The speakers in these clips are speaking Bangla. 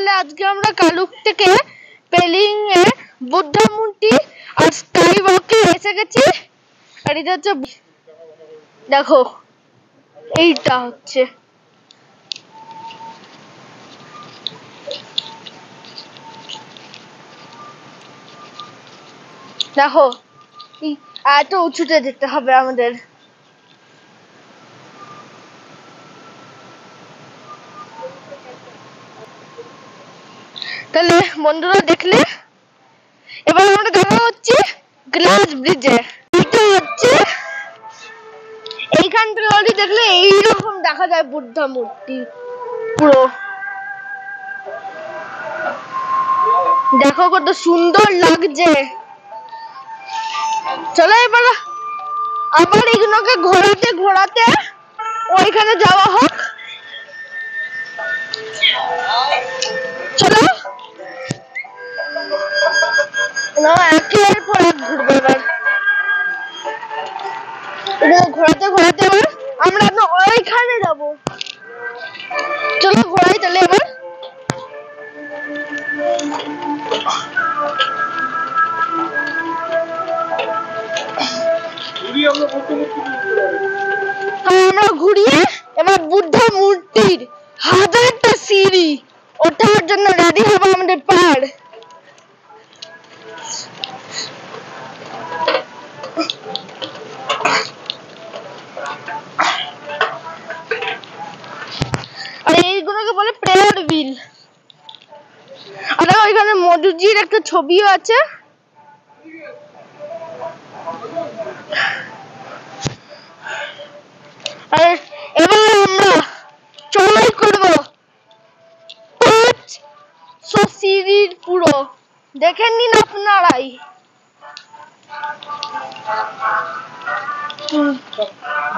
তাহলে আজকে আমরা কালুক থেকে পেলিং এ বুদ্ধা মূর্তি আর স্কাই ওয়াকে এসে গেছি। আর এটা হচ্ছে, দেখো এইটা হচ্ছে, দেখো এত উঁচুতে যেতে হবে আমাদের। তাহলে বন্ধুরা দেখলে, এবার আমরা দেখা হচ্ছে গ্লাস ব্রিজে। এটা হচ্ছে এইখান থেকে অলরেডি দেখলে এইরকম দেখা যায় বুদ্ধা মূর্তি পুরো। দেখো কত সুন্দর লাগছে। চলো এবার আবার এগুলোকে ঘোরাতে ঘোরাতে ওইখানে যাওয়া হোক। চলো না, একের পর এক ঘুরবো এবার। ঘোরাতে ঘোরাতে এবার আমরা ওইখানে যাবো। চলো ঘোরাই তাহলে এবার। আমরা ঘুরিয়ে এবার বুদ্ধা মূর্তির হাজারটা সিঁড়ি ওঠার জন্য রেডি হবো আমাদের পাহাড়। আর এইগুলোকে বলে প্রেয়ার হুইল। আর ওইখানে মধুজির একটা ছবিও আছে। আর এবার আমরা চড়াই করবো 500 সিঁড়ির পুরো। দেখে নিন আপনারাই।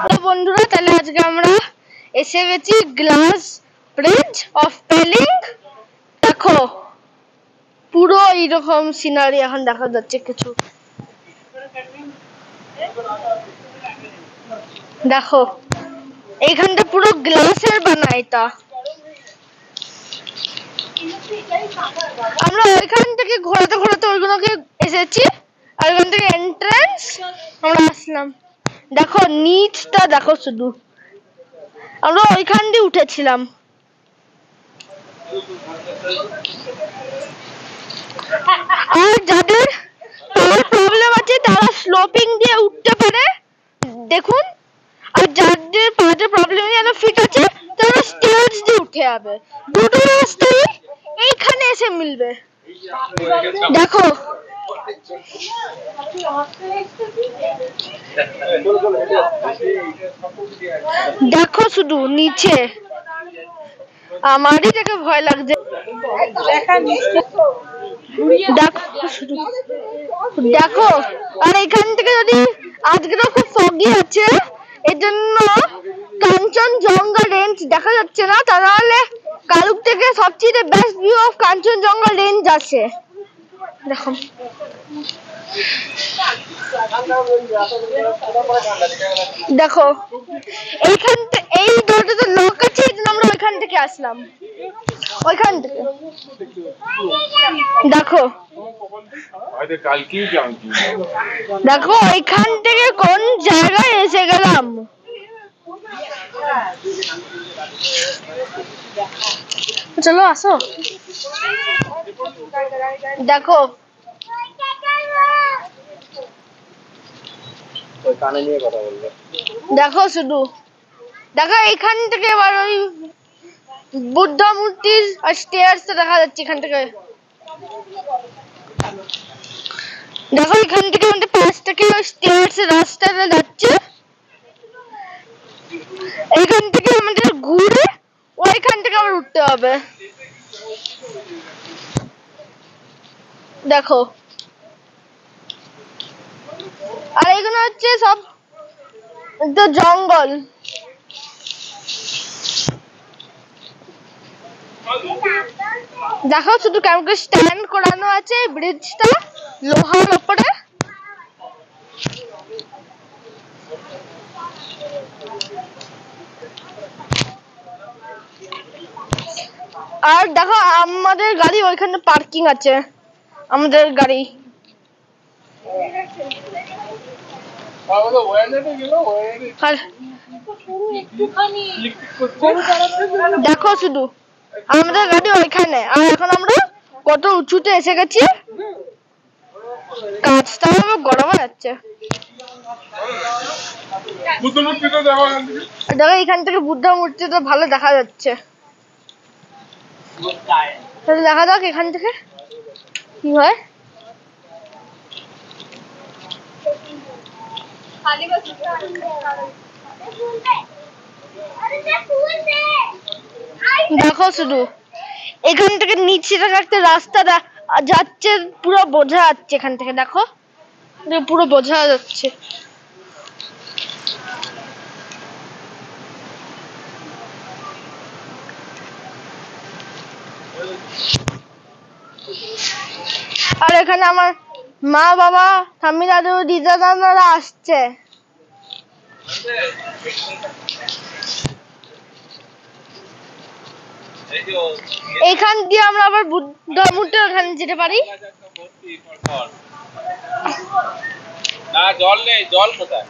তো বন্ধুরা তাহলে আজকে আমরা এসে গেছি গ্লাস ব্রিজ অফ পেলিং। দেখো পুরো এইরকম সিনারি এখন দেখা যাচ্ছে কিছু। দেখো এইখানটা পুরো গ্লাসের বানা। এটা আমরা ওইখান থেকে ঘোরাতে ঘোরাতে ওইগুলোকে এসেছি। আর ওইখান থেকে এন্ট্রান্স আমরা আসলাম। দেখো নিচটা দেখো শুধু, আমরা ওইখান দিয়ে উঠেছিলাম। আর যাদের প্রবলেম আছে তারা স্লোপিং দিয়ে উঠতে পারে, দেখুন। আর যাদের পায়ের প্রবলেম যেন ফিট আছে তারা স্টেয়ার্স দিয়ে উঠে যাবে। দুটো রাস্তাই এইখানে এসে মিলবে। দেখো দেখো শুধু নিচে, আমারই দেখে ভয় লাগছে। দেখো আর এখান থেকে যদি, আজকে তো খুব ফগি আছে এর জন্য কাঞ্চনজঙ্ঘা রেঞ্জ দেখা যাচ্ছে না। তাহলে কালুক থেকে সবচেয়ে best view of Kanchenjunga range আছে। দেখো দেখো এইখান থেকে এই দরজাটা লক আছে, এই জন্য আমরা ওইখান থেকে আসলাম। ওইখান থেকে দেখো, দেখো ওইখান থেকে কোন জায়গায় এসে গেলাম। চলো আসো। দেখো দেখো শুধু, দেখো এখান থেকে এবার ওই বুদ্ধা মূর্তির স্টেয়ার্স দেখা যাচ্ছে এখান থেকে। দেখো এখান থেকে আমাদের পাশ থেকে স্টেয়ার্স রাস্তাটা যাচ্ছে। এইখান থেকে আমাদের ঘুরে ওইখান থেকে আবার উঠতে হবে। দেখো আর এগুলো হচ্ছে সব জঙ্গল। দেখো শুধু কেমন স্ট্যান্ড করানো আছে ব্রিজটা লোহার উপরে। আর দেখো আমাদের গাড়ি ওইখানে পার্কিং আছে, আমাদের গাড়ি। দেখো শুধু আমাদের গাড়ি ওইখানে, আর এখন আমরা কত উঁচুতে এসে গেছি, কাজটা আমার গরম হয়ে যাচ্ছে। দেখো এখান থেকে বুদ্ধ মূর্তিটা ভালো দেখা যাচ্ছে, দেখা যাক এখান থেকে কি হয়। দেখো শুধু এখান থেকে নিচে একটা রাস্তা যাচ্ছে, পুরো বোঝা যাচ্ছে এখান থেকে, দেখো পুরো বোঝা যাচ্ছে। আর এখানে আমার মা বাবা ঠাম্মি দাদু দিদা দাদারা আসছে। এখান দিয়ে আমরা আবার বুদ্ধ মূর্তি ওখানে যেতে পারি। জল নেই, জল কোথায়?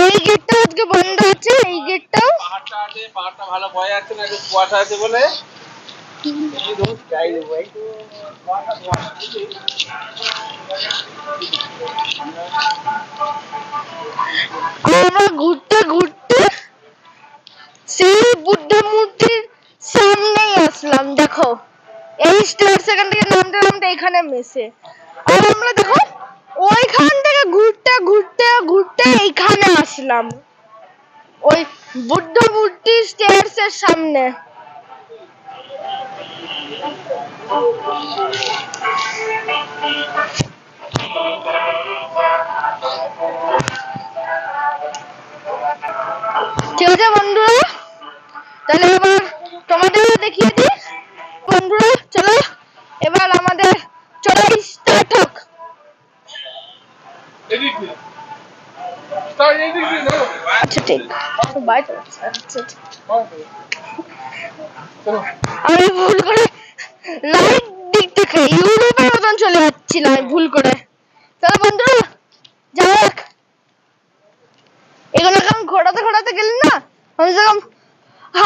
এই গেটটা আজকে বন্ধ আছে, এই গেটটাও। পাহাড়টা ভালো ভয় আছে না, কুয়াশা আছে বলে। আমরা ঘুরতে ঘুরতে সেই বুদ্ধ মূর্তির সামনেই আসলাম। দেখো এই স্টেয়ার সেখান থেকে নামতে নামতে এখানে মেশে, আর আমরা দেখো ওইখান থেকে ঘুরতে ঘুরতে ঘুরতে এইখানে আসলাম, ওই বুদ্ধ মূর্তির স্টেয়ার্স এর সামনে। ঠিক আছে বন্ধুরা, তাহলে এবার তোমাদেরও দেখিয়ে দিই। বন্ধুরা চলো এবার আমাদের চড়াই স্টার্ট হোক। আচ্ছা ঠিক, আমি ভুল করে রাইট দিক থেকে ইউরোপের মতন চলে যাচ্ছিলাম ভুল করে। চলো বন্ধুরা যাক, এগুলো কেমন ঘোরাতে ঘোরাতে গেলি না, আমি যেরকম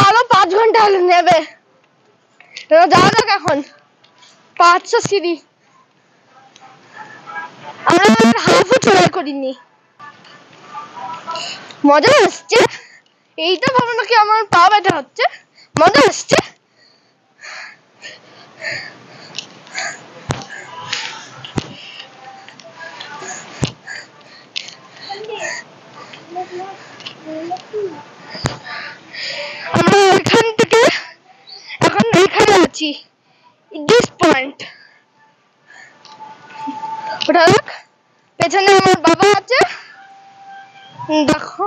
আরো 5 ঘন্টা নেবে। যাওয়া যাক এখন 500 সিঁড়ি, আমরা হাফও চড়াই করিনি। মজা আসছে, এইটা ভাবো নাকি আমার পা ব্যথা হচ্ছে, মজা আসছে। আমরা এখান থেকে এখন এখানে আছি, দিস পয়েন্ট। ওটা দেখ, পেছনে আমার বাবা আছে, দেখো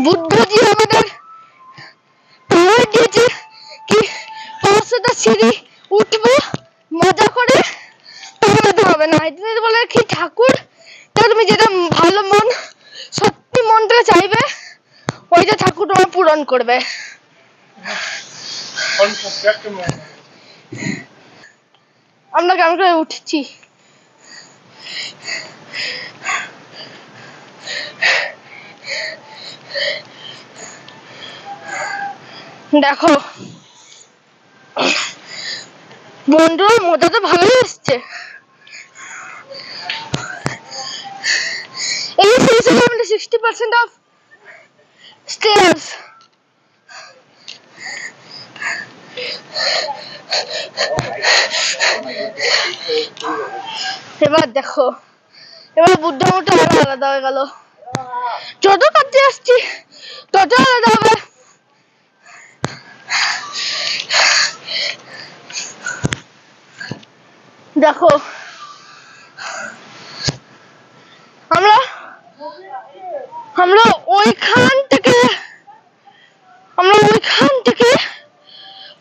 বুদ্ধজি আমাদের পাওয়ার দিয়েছে কি 500টা সিঁড়ি উঠবো, মজা করে পালাতে হবে না। এটা বলে কি ঠাকুর, তুমি যেটা ভালো মন সত্যি মনটা চাইবে ওইটা ঠাকুর তোমার পূরণ করবে। আমরা কেমন করে উঠছি, দেখো বন্ধুরা মজা তো ভালোই আসছে। এই 60% of stairs। এবার দেখো, এবার বুদ্ধ মূর্তি আলাদা হয়ে গেল, যত কাছে আসছি তত আলাদা হবে। দেখো আমরা ওইখান থেকে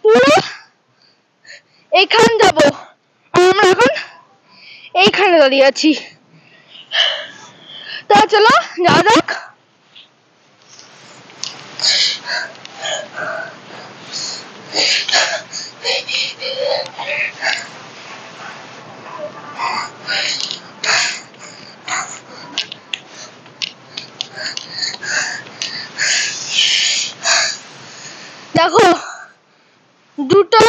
পুরো এইখান যাবো, আর আমরা এখন এইখানে দাঁড়িয়ে আছি। তা চলো যাওয়া যাক। দেখো দুটো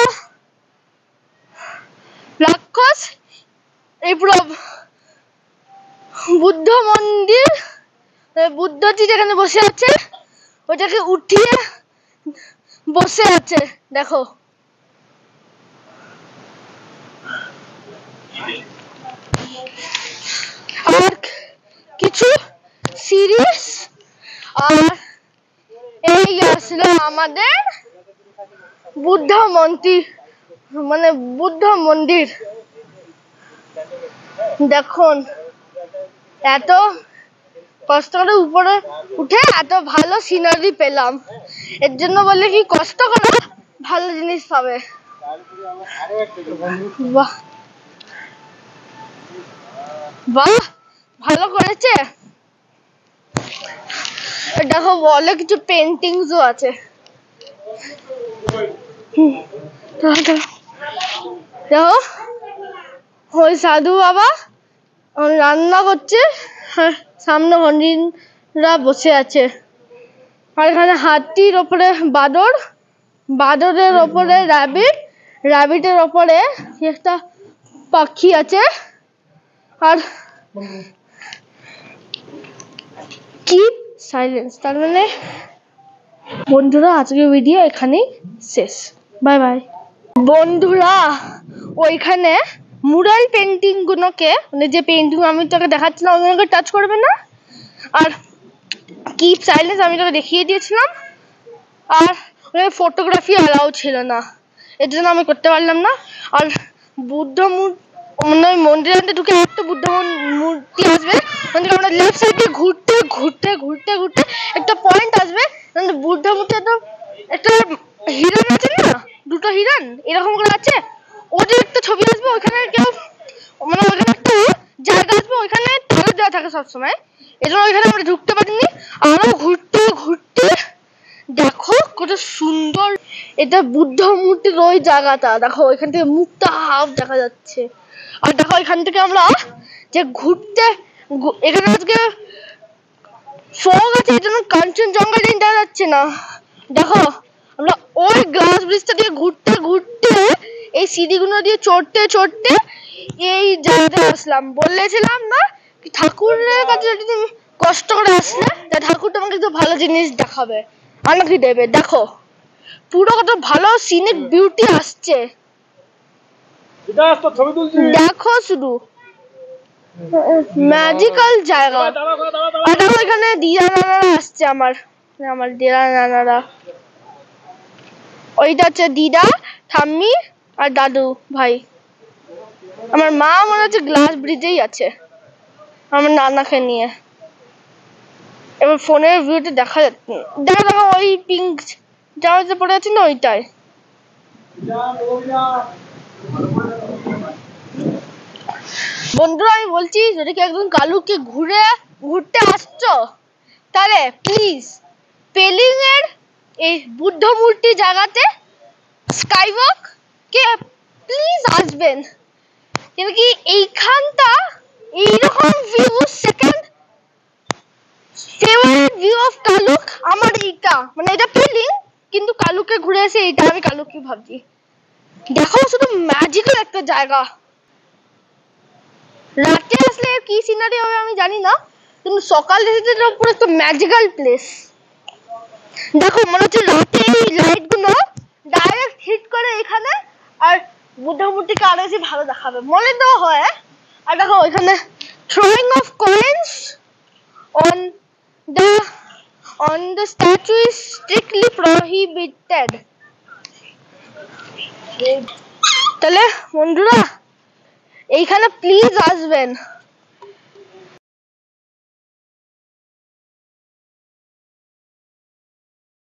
রাক্ষস এই পুরো বুদ্ধ মন্দির, বুদ্ধজি যেখানে বসে আছে ওটাকে উঠিয়ে বসে আছে। দেখো আর কিছু সিরিজ, আর এই আসলে আমাদের বুদ্ধ মন্দির, মানে বুদ্ধ মন্দির। দেখুন এত কষ্ট করে উপরে উঠে এত ভালো সিনারি পেলাম, এর জন্য বলে কি কষ্ট করে ভালো জিনিস পাবে। বাহ বাহ ভালো করেছে। দেখো বলে কিছু পেন্টিংসও আছে। দেখো ওই সাধু বাবা রান্না করছে, সামনে হরিণরা বসে আছে, আর এখানে হাতির ওপরে বাদর, বাদরের ওপরে র্যাবিট, র্যাবিটের ওপরে একটা পাখি আছে। আর কিপ সাইলেন্স, তার মানে বন্ধুরা আজকের ভিডিও এখানেই শেষ। বাই বাই বন্ধুরা। ওইখানে মুরাল পেন্টিং গুলোকে, মানে যে পেন্টিং আমি তোকে দেখাচ্ছিলাম ওগুলোকে টাচ করবে না, আর কিপ সাইলেন্স আমি তোকে দেখিয়ে দিয়েছিলাম, আর ফটোগ্রাফি অ্যালাউ ছিল না, এর জন্য আমি করতে পারলাম না। আর বুদ্ধ মানে মন্দিরে ঢুকে একটা বুদ্ধ মূর্তি আসবে, মানে আমরা লেফট সাইডে ঘুরতে ঘুরতে ঘুরতে ঘুরতে একটা পয়েন্ট আসবে, বুদ্ধ মূর্তি একটা হিরণ আছে না, দুটো হিরণ এরকম করে আছে, ওদের একটা ছবি আসবে, ওইখানে কেউ মানে ওইখানে একটা জায়গা আসবে, ওইখানে তালা দেওয়া থাকে সবসময়, এই জন্য ওইখানে আমরা ঢুকতে পারিনি। আরো ঘুরতে ঘুরতে দেখো কত সুন্দর, এটা বুদ্ধ মূর্তির ওই জায়গাটা, দেখো ওইখান থেকে মুখটা হাফ দেখা যাচ্ছে। আর দেখো এখান থেকে আমরা যে ঘুরতে, এখানে আজকে ফগ আছে এই জন্য কাঞ্চনজঙ্ঘা দেখা যাচ্ছে না। দেখো আমরা ওই গ্লাস ব্রিজটা দিয়ে ঘুরতে ঘুরতে এই সিঁড়িগুলো দিয়ে চড়তে চড়তে এই জায়গাতে আসলাম। বলেছিলাম না ঠাকুরের কাছে যদি তুমি কষ্ট করে আসলে ঠাকুর তোমাকে একটু ভালো জিনিস দেখাবে, আমাকে দেবে। দেখো পুরো কত ভালো সিনিক বিউটি আসছে, দেখো শুধু ম্যাজিক্যাল জায়গা। আর দেখো এখানে দিদা নানারা আসছে, আমার আমার দিদা নানারা, ওইটা হচ্ছে দিদা ঠাম্মি আর দাদু ভাই। আমার মা মনে হচ্ছে গ্লাস ব্রিজেই আছে আমার নানাকে নিয়ে। এবার ফোনের ভিউতে দেখা যাচ্ছে, দেখো দেখো ওই পিঙ্ক জামাতে পড়ে আছে না ওইটাই। বন্ধুরা আমি বলছি যদি কি একদম কালুকে ঘুরতে আসছো তাহলে প্লিজ পেলিং এর এই বুদ্ধ মূর্তি জায়গাতে স্কাইওয়াক কে প্লিজ আসবেন, কেন কি এইখানটা এইরকম view, second favourite view of কালুক আমার এইটা, মানে এটা পেলিং কিন্তু কালুকে ঘুরে এসে এইটা আমি কালুকে ভাবছি। দেখো শুধু ম্যাজিক্যাল একটা জায়গা, রাতে আসলে কি সিনারি হবে আমি জানি না, কিন্তু সকালে এসে পুরো একটা ম্যাজিক্যাল প্লেস। দেখো মনে হচ্ছে রাতে এই লাইট গুলো ডাইরেক্ট হিট করে এখানে, আর বুদ্ধ মূর্তিকে আরো বেশি ভালো দেখাবে মনে তো হয়। আর দেখো এখানে throwing of coins on the statue is strictly prohibited। তাহলে বন্ধুরা এইখানে প্লিজ আসবেন।